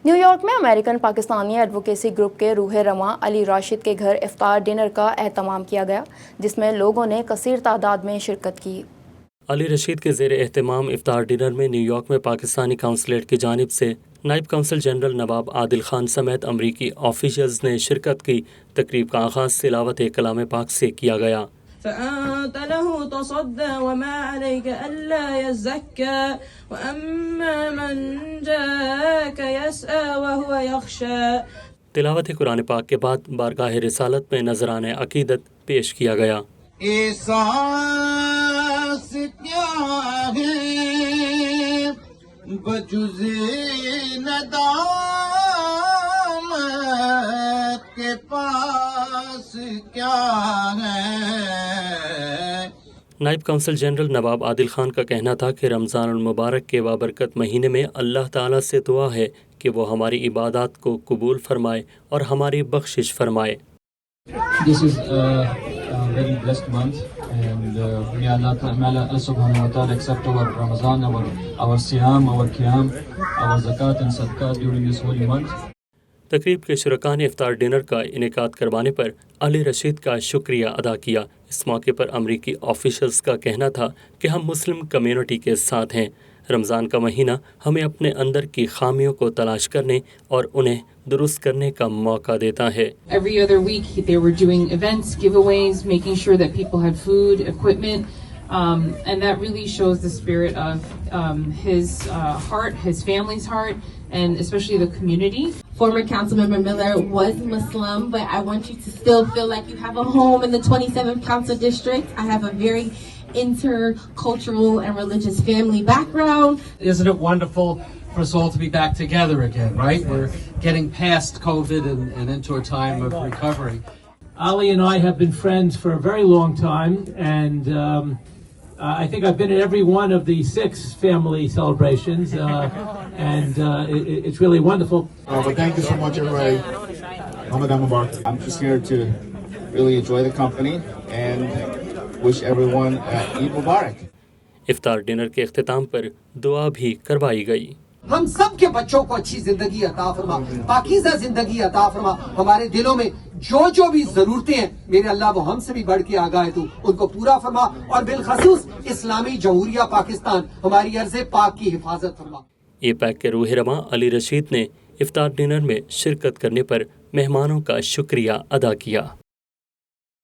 New York में American Pakistani advocacy group के रूह रमा अली रशीद के घर इफ्तार डिनर का एहतमाम किया गया, जिसमें लोगों ने कसीर तादाद में शिरकत की। अली रशीद के ज़ेर एहतमाम इफ्तार डिनर में न्यूयॉर्क में पाकिस्तानी काउंसलेट की जानिब से नायब काउंसिल जनरल नवाब आदिल खान समेत अमरीकी ऑफिशल्स ने शिरकत की। तकरीब का आगाज़ तिलावत कलाम पाक से किया गया। तिलावत कुरान पाक के बाद बारगाह रिसालत में नजराने अकीदत पेश किया गया। एहसास क्या है बजुज़े नदामत के पास क्या है। नायब काउंसिल जनरल नवाब आदिल खान का कहना था कि रमज़ान मुबारक के बाबरकत महीने में अल्लाह ताला से दुआ है कि वो हमारी इबादत को कबूल फरमाए और हमारी बख्शिश फरमाए। This is a very blessed month, and may Allah subhanahu wa ta'ala accept our Ramadan, our Siyam, our Qiyam, our Zakat and Sadaqat during this holy month. तकरीब के शुरका ने इफ्तार डिनर का इनेकाद करवाने पर अली रशीद का शुक्रिया अदा किया। इस मौके पर अमरीकी ऑफिशल्स का कहना था कि हम मुस्लिम कम्युनिटी के साथ हैं। रमज़ान का महीना हमें अपने अंदर की खामियों को तलाश करने और उन्हें दुरुस्त करने का मौका देता है। Every other week they were doing events, giveaways, making sure that people had food, equipment, and that really shows the spirit of his heart, his family's heart, and especially the community. Former Councilmember Miller was Muslim, but I want you to still feel like you have a home in the 27th Council District. I have a very intercultural and religious family background. Isn't it wonderful for us all to be back together again, right? We're getting past COVID and into a time of recovery. Ali and I have been friends for a very long time, and I think I've been at every one of the 6 family celebrations, and it's really wonderful. But thank you so much, everybody. Ramadan Mubarak. I'm just here to really enjoy the company and wish everyone Eid Mubarak. Iftikhar dinner के इख्तिताम पर दुआ भी करवाई गई। हम सब के बच्चों को अच्छी जिंदगी अता फरमा, पाकीज़ा जिंदगी अता फरमा। हमारे दिलों में जो भी जरूरतें हैं मेरे अल्लाह वो हमसे भी बढ़ के आगा है, तू उनको पूरा फरमा। और बिलखसूस इस्लामी जमहूरिया पाकिस्तान हमारी अर्ज़े पाक की हिफाजत फरमा। ए पैक के रूह रमा अली रशीद ने इफ्तार डिनर में शिरकत करने पर मेहमानों का शुक्रिया अदा किया।